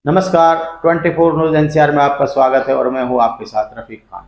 नमस्कार। 24 news NCR में आपका स्वागत है और मैं हूं आपके साथ रफीक खान।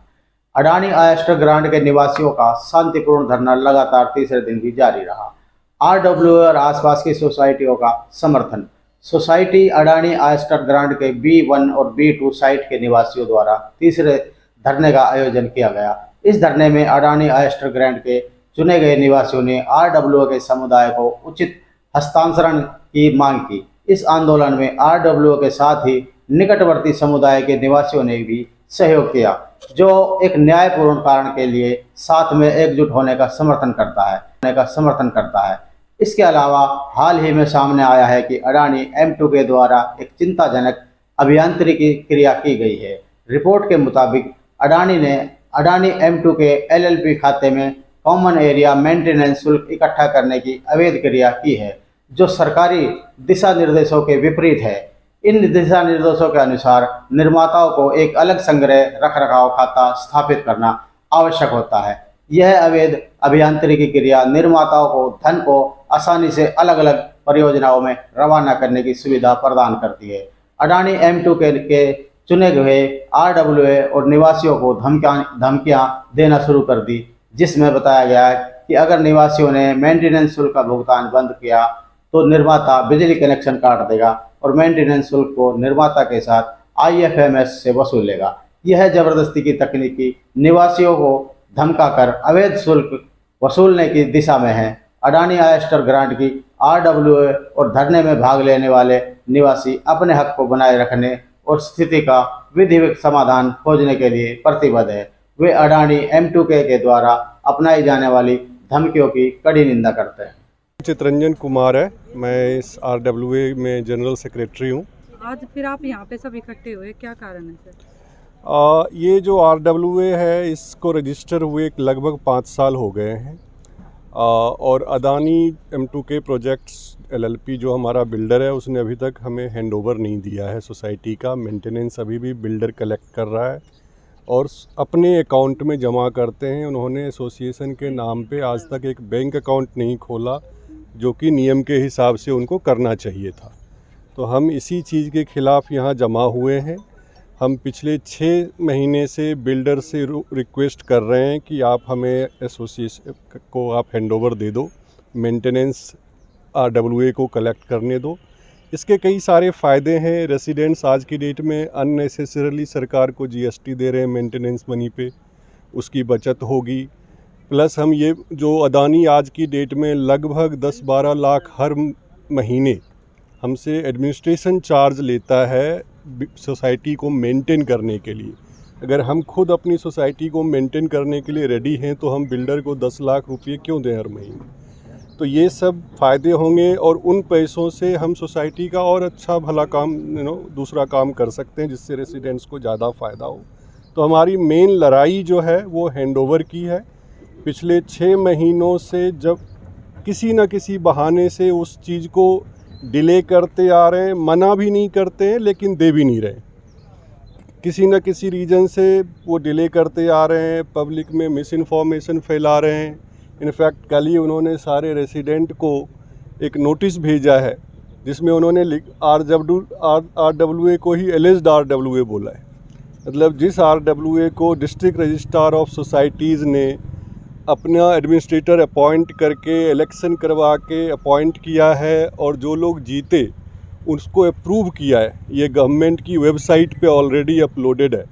अडानी आयस्टर ग्रांट के निवासियों का शांतिपूर्ण धरना लगातार तीसरे दिन भी जारी रहा। आरडब्ल्यूए और आसपास की सोसाइटियों का समर्थन। सोसाइटी अडानी आयस्टर ग्रांट के B1 और B2 साइट के निवासियों द्वारा तीसरे धरने का आयोजन किया गया। इस धरने में अडानी आयस्टर ग्रांट के चुने गए निवासियों ने आरडब्ल्यूए के समुदाय को उचित हस्तांतरण की मांग की। इस आंदोलन में आरडब्ल्यूए के साथ ही निकटवर्ती समुदाय के निवासियों ने भी सहयोग किया, जो एक न्यायपूर्ण कारण के लिए साथ में एकजुट होने का समर्थन करता है। इसके अलावा हाल ही में सामने आया है कि अडानी M2 के द्वारा एक चिंताजनक अभियांत्रिकी क्रिया की गई है। रिपोर्ट के मुताबिक अडानी M2 के LLP खाते में कॉमन एरिया मेंटेनेंस शुल्क इकट्ठा करने की अवैध क्रिया की है, जो सरकारी दिशा निर्देशों के विपरीत है। इन दिशा निर्देशों के अनुसार निर्माताओं को एक अलग संग्रह रखरखाव खाता स्थापित करना आवश्यक होता है। यह अवैध अभियांत्रिकी क्रिया निर्माताओं को धन को आसानी से अलग अलग परियोजनाओं में रवाना करने की सुविधा प्रदान करती है। अडानी M2 के चुने हुए आरडब्ल्यूए और निवासियों को धमकियां देना शुरू कर दी, जिसमें बताया गया है कि अगर निवासियों ने मेंटेनेंस शुल्क का भुगतान बंद किया तो निर्माता बिजली कनेक्शन काट देगा और मेंटेनेंस शुल्क को निर्माता के साथ IFMS से वसूलेगा। यह जबरदस्ती की तकनीकी निवासियों को धमकाकर अवैध शुल्क वसूलने की दिशा में है। अडानी आयस्टर ग्रांट की आरडब्ल्यूए और धरने में भाग लेने वाले निवासी अपने हक को बनाए रखने और स्थिति का विधिवत समाधान खोजने के लिए प्रतिबद्ध है। वे अडानी M2 के द्वारा अपनाई जाने वाली धमकियों की कड़ी निंदा करते हैं। चितरंजन कुमार है, मैं इस आरडब्ल्यूए में जनरल सेक्रेटरी हूँ। आज फिर आप यहाँ पे सब इकट्ठे हुए, क्या कारण है सर? ये जो आरडब्ल्यूए है इसको रजिस्टर हुए लगभग 5 साल हो गए हैं और अडानी M2 के प्रोजेक्ट्स LLP जो हमारा बिल्डर है उसने अभी तक हमें हैंडओवर नहीं दिया है। सोसाइटी का मेंटेनेंस अभी भी बिल्डर कलेक्ट कर रहा है और अपने अकाउंट में जमा करते हैं। उन्होंने एसोसिएशन के नाम पे आज तक एक बैंक अकाउंट नहीं खोला, जो कि नियम के हिसाब से उनको करना चाहिए था। तो हम इसी चीज़ के ख़िलाफ़ यहाँ जमा हुए हैं। हम पिछले 6 महीने से बिल्डर से रिक्वेस्ट कर रहे हैं कि आप हमें एसोसिएशन को आप हैंडओवर दे दो, मेंटेनेंस आरडब्ल्यूए को कलेक्ट करने दो। इसके कई सारे फ़ायदे हैं। रेसिडेंट्स आज की डेट में अननेसेसरली सरकार को GST दे रहे हैं मेंटेनेंस मनी पे, उसकी बचत होगी। प्लस हम ये जो अडानी आज की डेट में लगभग 10-12 लाख हर महीने हमसे एडमिनिस्ट्रेशन चार्ज लेता है सोसाइटी को मेंटेन करने के लिए। अगर हम खुद अपनी सोसाइटी को मेंटेन करने के लिए रेडी हैं तो हम बिल्डर को 10 लाख रुपये क्यों दें हर महीने। तो ये सब फ़ायदे होंगे और उन पैसों से हम सोसाइटी का और अच्छा भला काम दूसरा काम कर सकते हैं, जिससे रेसिडेंट्स को ज़्यादा फ़ायदा हो। तो हमारी मेन लड़ाई जो है वो हैंडओवर की है। पिछले 6 महीनों से जब किसी न किसी बहाने से उस चीज़ को डिले करते आ रहे हैं, मना भी नहीं करते हैं लेकिन दे भी नहीं रहे। किसी न किसी रीज़न से वो डिले करते आ रहे हैं, पब्लिक में मिस इन्फॉर्मेशन फैला रहे हैं। इनफैक्ट कल ही उन्होंने सारे रेसिडेंट को एक नोटिस भेजा है जिसमें उन्होंने आरडब्ल्यूए को ही एलिज्ड आरडब्ल्यूए बोला है। मतलब जिस आरडब्ल्यूए को डिस्ट्रिक्ट रजिस्ट्रार ऑफ सोसाइटीज़ ने अपना एडमिनिस्ट्रेटर अपॉइंट करके इलेक्शन करवा के अपॉइंट किया है और जो लोग जीते उसको अप्रूव किया है, ये गवर्नमेंट की वेबसाइट पे ऑलरेडी अपलोडेड है।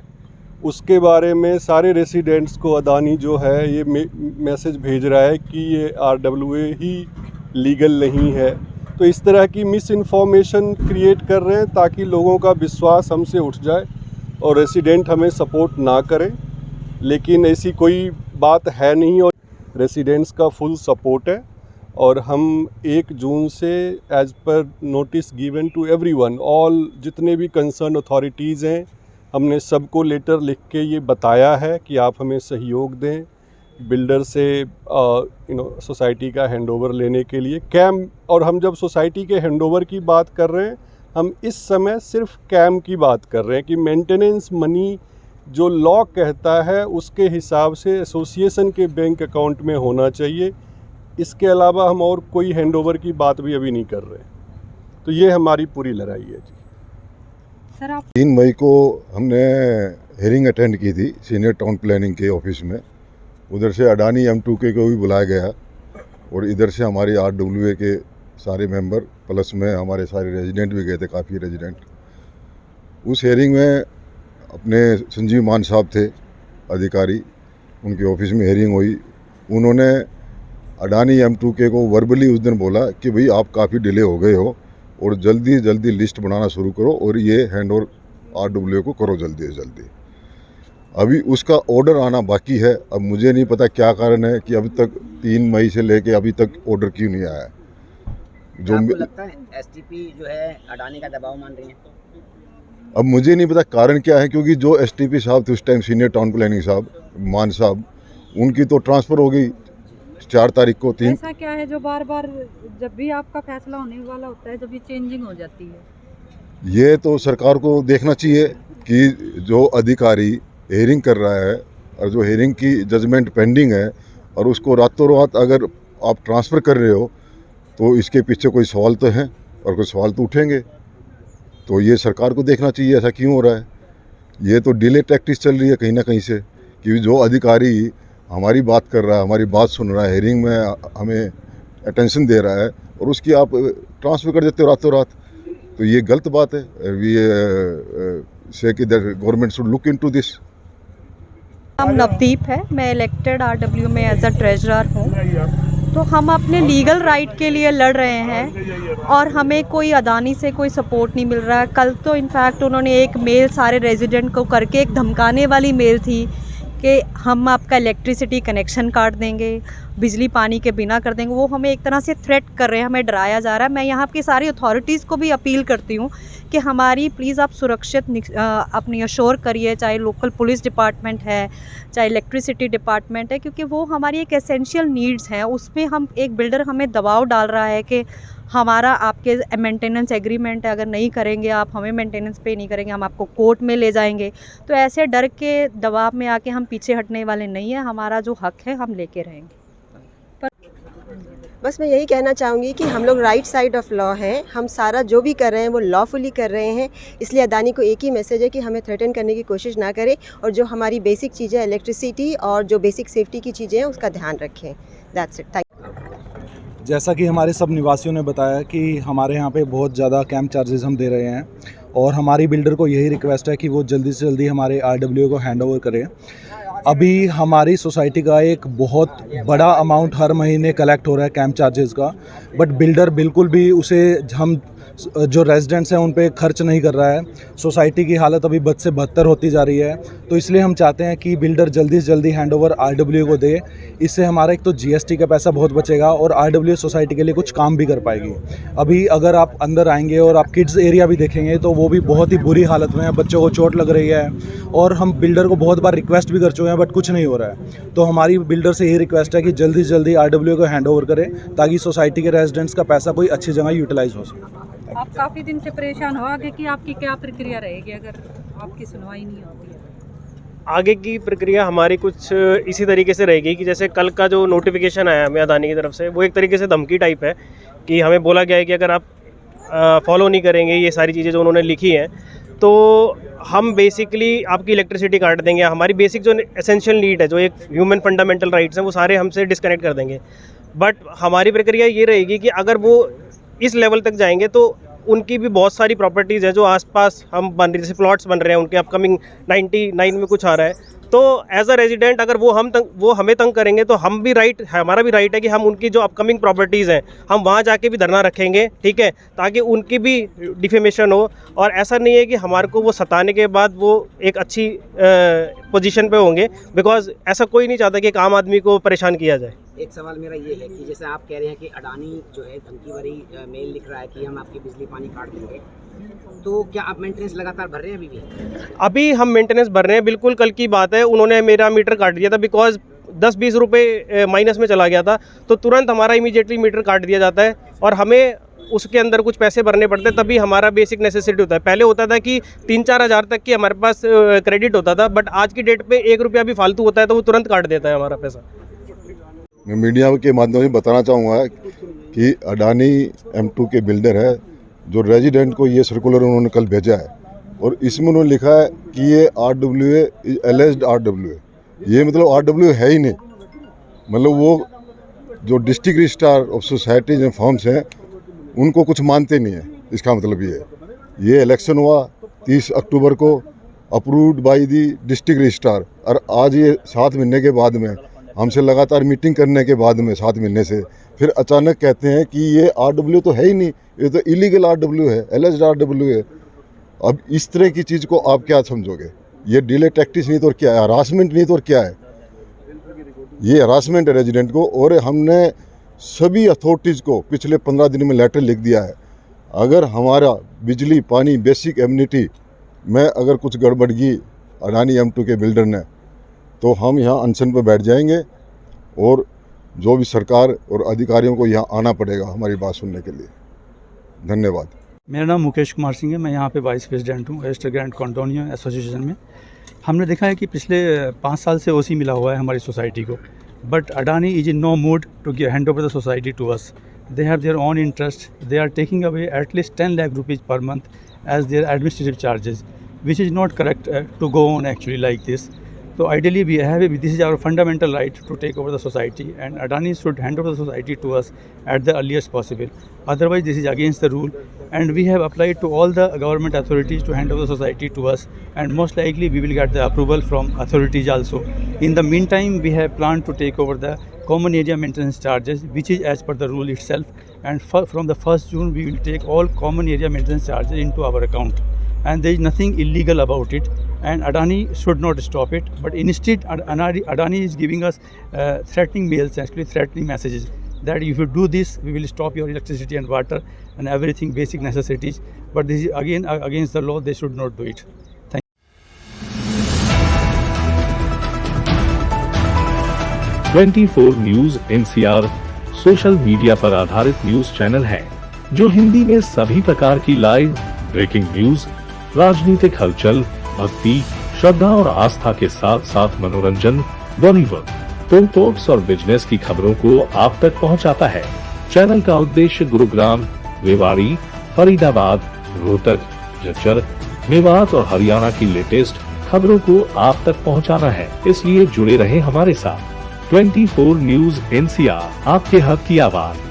उसके बारे में सारे रेसिडेंट्स को अडानी जो है ये मैसेज भेज रहा है कि ये आरडब्ल्यूए ही लीगल नहीं है। तो इस तरह की मिस इन्फॉर्मेशन क्रिएट कर रहे हैं ताकि लोगों का विश्वास हमसे उठ जाए और रेसिडेंट हमें सपोर्ट ना करें, लेकिन ऐसी कोई बात है नहीं और रेसिडेंट्स का फुल सपोर्ट है। और हम 1 जून से एज पर notice given to everyone, all जितने भी कंसर्न अथॉरिटीज़ हैं, हमने सबको लेटर लिख के ये बताया है कि आप हमें सहयोग दें बिल्डर से सोसाइटी का हैंडओवर लेने के लिए। कैम और हम जब सोसाइटी के हैंडओवर की बात कर रहे हैं, हम इस समय सिर्फ कैम की बात कर रहे हैं कि मेंटेनेंस मनी जो लॉ कहता है उसके हिसाब से एसोसिएशन के बैंक अकाउंट में होना चाहिए। इसके अलावा हम और कोई हैंडओवर की बात भी अभी नहीं कर रहे। तो ये हमारी पूरी लड़ाई है जी। सर आप 3 मई को हमने हेयरिंग अटेंड की थी सीनियर टाउन प्लानिंग के ऑफिस में। उधर से अडानी M2K को भी बुलाया गया और इधर से हमारे RWA के सारे मेंबर प्लस में हमारे सारे रेजिडेंट भी गए थे, काफ़ी रेजिडेंट। उस हेयरिंग में अपने संजीव मान साहब थे अधिकारी, उनके ऑफिस में हेयरिंग हुई। उन्होंने अडानी M2K को वर्बली उस दिन बोला कि भाई आप काफ़ी डिले हो गए हो और जल्दी जल्दी लिस्ट बनाना शुरू करो और ये हैंड ओवर RWA को करो जल्दी से जल्दी। अभी उसका ऑर्डर आना बाकी है। अब मुझे नहीं पता क्या कारण है कि अभी तक 3 मई से लेके अभी तक ऑर्डर क्यों नहीं आया है। जो आपको लगता है STP जो है अडानी का दबाव मान रही है? अब मुझे नहीं पता कारण क्या है, क्योंकि जो STP साहब थे उस टाइम सीनियर टाउन प्लानिंग साहब मान साहब, उनकी तो ट्रांसफ़र हो गई 4 तारीख को। 3 ऐसा क्या है जो बार बार जब भी आपका फैसला होने वाला होता है जब ये चेंजिंग हो जाती है? ये तो सरकार को देखना चाहिए कि जो अधिकारी हेयरिंग कर रहा है और जो हेयरिंग की जजमेंट पेंडिंग है और उसको रातों रात अगर आप ट्रांसफ़र कर रहे हो तो इसके पीछे कोई सवाल तो हैं और कोई सवाल तो उठेंगे। तो ये सरकार को देखना चाहिए ऐसा क्यों हो रहा है। ये तो डिले टैक्टिस चल रही है कहीं ना कहीं से, कि जो अधिकारी हमारी बात कर रहा है, हमारी बात सुन रहा है, हेयरिंग में हमें अटेंशन दे रहा है और उसकी आप ट्रांसफ़र कर देते हो रातों रात, तो ये गलत बात है। वी से कि government should look into this. नाम नवदीप है, मैं इलेक्टेड RW में एज अ ट्रेजरर हूँ। तो हम अपने लीगल राइट के लिए लड़ रहे हैं और हमें कोई अडानी से कोई सपोर्ट नहीं मिल रहा है। कल तो इनफैक्ट उन्होंने एक मेल सारे रेजिडेंट को करके एक धमकाने वाली मेल थी कि हम आपका इलेक्ट्रिसिटी कनेक्शन काट देंगे, बिजली पानी के बिना कर देंगे। वो हमें एक तरह से थ्रेट कर रहे हैं, हमें डराया जा रहा है। मैं यहाँ की सारी अथॉरिटीज़ को भी अपील करती हूँ कि हमारी प्लीज़ आप सुरक्षित अपनी अश्योर करिए, चाहे लोकल पुलिस डिपार्टमेंट है, चाहे इलेक्ट्रिसिटी डिपार्टमेंट है, क्योंकि वो हमारी एक एसेंशियल नीड्स हैं। उसमें हम एक बिल्डर हमें दबाव डाल रहा है कि हमारा आपके मेंटेनेंस एग्रीमेंट है, अगर नहीं करेंगे आप, हमें मेंटेनेंस पे नहीं करेंगे, हम आपको कोर्ट में ले जाएंगे। तो ऐसे डर के दबाव में आके हम पीछे हटने वाले नहीं हैं। हमारा जो हक है हम लेके रहेंगे। बस मैं यही कहना चाहूँगी कि हम लोग राइट साइड ऑफ लॉ हैं। हम सारा जो भी कर रहे हैं वो लॉफुली कर रहे हैं। इसलिए अडानी को एक ही मैसेज है कि हमें थ्रेटन करने की कोशिश ना करें और जो हमारी बेसिक चीज़ें इलेक्ट्रिसिटी और जो बेसिक सेफ्टी की चीज़ें हैं उसका ध्यान रखें। That's it, thank you. जैसा कि हमारे सब निवासियों ने बताया कि हमारे यहाँ पे बहुत ज़्यादा कैंप चार्जेस हम दे रहे हैं और हमारी बिल्डर को यही रिक्वेस्ट है कि वो जल्दी से जल्दी हमारे RWA को हैंड ओवर करें। अभी हमारी सोसाइटी का एक बहुत बड़ा अमाउंट हर महीने कलेक्ट हो रहा है कैंप चार्जेस का, बट बिल्डर बिल्कुल भी उसे हम जो रेजिडेंट्स हैं उन पे खर्च नहीं कर रहा है। सोसाइटी की हालत अभी बद से बदतर होती जा रही है। तो इसलिए हम चाहते हैं कि बिल्डर जल्दी से जल्दी हैंड ओवर RWA को दे। इससे हमारा एक तो GST का पैसा बहुत बचेगा और RWA सोसाइटी के लिए कुछ काम भी कर पाएगी। अभी अगर आप अंदर आएंगे और आप किड्स एरिया भी देखेंगे तो वो भी बहुत ही बुरी हालत में है, बच्चों को चोट लग रही है और हम बिल्डर को बहुत बार रिक्वेस्ट भी कर चुके हैं बट कुछ नहीं हो रहा है। तो हमारी बिल्डर से यही रिक्वेस्ट है कि जल्दी से जल्दी RWA को हैंड ओवर करें ताकि सोसाइटी के रेजिडेंट्स का पैसा कोई अच्छी जगह यूटिलाइज हो सके। आप काफ़ी दिन से परेशान हो, आगे की आपकी क्या प्रक्रिया रहेगी अगर आपकी सुनवाई नहीं होती है? आगे की प्रक्रिया हमारी कुछ इसी तरीके से रहेगी कि जैसे कल का जो नोटिफिकेशन आया हमें अडानी की तरफ से, वो एक तरीके से धमकी टाइप है कि हमें बोला गया है कि अगर आप फॉलो नहीं करेंगे ये सारी चीज़ें जो उन्होंने लिखी हैं तो हम बेसिकली आपकी इलेक्ट्रिसिटी काट देंगे। हमारी बेसिक जो एसेंशियल नीड है, जो एक ह्यूमन फंडामेंटल राइट्स हैं, वो सारे हमसे डिस्कनेक्ट कर देंगे। बट हमारी प्रक्रिया ये रहेगी कि अगर वो इस लेवल तक जाएंगे तो उनकी भी बहुत सारी प्रॉपर्टीज़ हैं जो आसपास हम बन रही, जैसे प्लॉट्स बन रहे हैं उनके अपकमिंग 99 में कुछ आ रहा है। तो एज अ रेजिडेंट अगर वो हमें तंग करेंगे तो हम भी हमारा भी राइट है कि हम उनकी जो अपकमिंग प्रॉपर्टीज़ हैं हम वहाँ जाके भी धरना रखेंगे, ठीक है, ताकि उनकी भी डिफेमेशन हो। और ऐसा नहीं है कि हमारे को वो सताने के बाद वो एक अच्छी पोजीशन पे होंगे, बिकॉज ऐसा कोई नहीं चाहता कि एक आम आदमी को परेशान किया जाए। एक सवाल मेरा ये है कि जैसे आप कह रहे हैं कि अडानी जो है धमकी भरी मेल लिख रहा है कि हम आपकी बिजली पानी काट देंगे, तो क्या आप मेंटेनेंस लगातार भर रहे हैं? अभी हम मेंटेनेंस भर रहे हैं, बिल्कुल कल की बात है। उन्होंने मेरा मीटर काट दिया था बिकॉज 10-20 रुपये माइनस में चला गया था, तो तुरंत हमारा इमीडिएटली मीटर काट दिया जाता है और हमें उसके अंदर कुछ पैसे भरने पड़ते हैं, तभी हमारा बेसिक नेसेसिटी होता है। पहले होता था कि 3-4 हज़ार तक की हमारे पास क्रेडिट होता था, बट आज की डेट पे 1 रुपया भी फालतू होता है तो वो तुरंत काट देता है हमारा पैसा। मैं मीडिया के माध्यम से बताना चाहूँगा कि अडानी M2 के बिल्डर है, जो रेजिडेंट को ये सर्कुलर उन्होंने कल भेजा है और इसमें उन्होंने लिखा है कि ये RWA इज एलिज्ड RWA, ये मतलब RWA है ही नहीं। मतलब वो जो district registrar of societies and firms हैं उनको कुछ मानते नहीं है। इसका मतलब ये इलेक्शन हुआ 30 अक्टूबर को, approved by the district registrar, और आज ये 7 महीने के बाद में हमसे लगातार मीटिंग करने के बाद में 7 महीने से फिर अचानक कहते हैं कि ये RWA तो है ही नहीं, ये तो इलीगल RWA है, एलिज्ड RWA है। अब इस तरह की चीज़ को आप क्या समझोगे? ये डिले टैक्टिस नहीं तो और क्या है, हरासमेंट नहीं तो और क्या है? ये हरासमेंट है रेजिडेंट को। और हमने सभी अथॉरिटीज़ को पिछले 15 दिन में लेटर लिख दिया है, अगर हमारा बिजली पानी बेसिक एम्यूनिटी में अगर कुछ गड़बड़ की अडानी M2 के बिल्डर ने, तो हम यहाँ अनशन पर बैठ जाएंगे और जो भी सरकार और अधिकारियों को यहाँ आना पड़ेगा हमारी बात सुनने के लिए। धन्यवाद। मेरा नाम मुकेश कुमार सिंह है, मैं यहाँ पे वाइस प्रेसिडेंट हूँ वेस्टर्न ग्रैंड कॉन्डोनियम एसोसिएशन में। हमने देखा है कि पिछले 5 साल से OC मिला हुआ है हमारी सोसाइटी को, but Adani is in no mood to hand over the society to us. They have their own interest, they are taking away at least 10 lakh rupees per month as their administrative charges, which is not correct to go on actually like this. So ideally this is our fundamental right to take over the society, and Adani should hand over the society to us at the earliest possible. Otherwise this is against the rule, and we have applied to all the government authorities to hand over the society to us, and most likely we will get the approval from authorities also. In the meantime, we have planned to take over the common area maintenance charges, which is as per the rule itself, and from the 1st June we will take all common area maintenance charges into our account. And there is nothing illegal about it, and Adani should not stop it, but instead Adani is giving us threatening mails, actually threatening messages, that if you do this we will stop your electricity and water and everything basic necessities. But this is again against the law, they should not do it. Thank you. 24 news NCR social media पर आधारित news channel है जो हिंदी में सभी प्रकार की live breaking news, राजनीतिक हलचल, भक्ति, श्रद्धा और आस्था के साथ साथ मनोरंजन, बॉलीवुड, स्पोर्ट्स और बिजनेस की खबरों को आप तक पहुंचाता है। चैनल का उद्देश्य गुरुग्राम, रेवाड़ी, फरीदाबाद, रोहतक, झज्जर, मेवात और हरियाणा की लेटेस्ट खबरों को आप तक पहुंचाना है। इसलिए जुड़े रहे हमारे साथ। 24 न्यूज NCR, आपके हक की आवाज।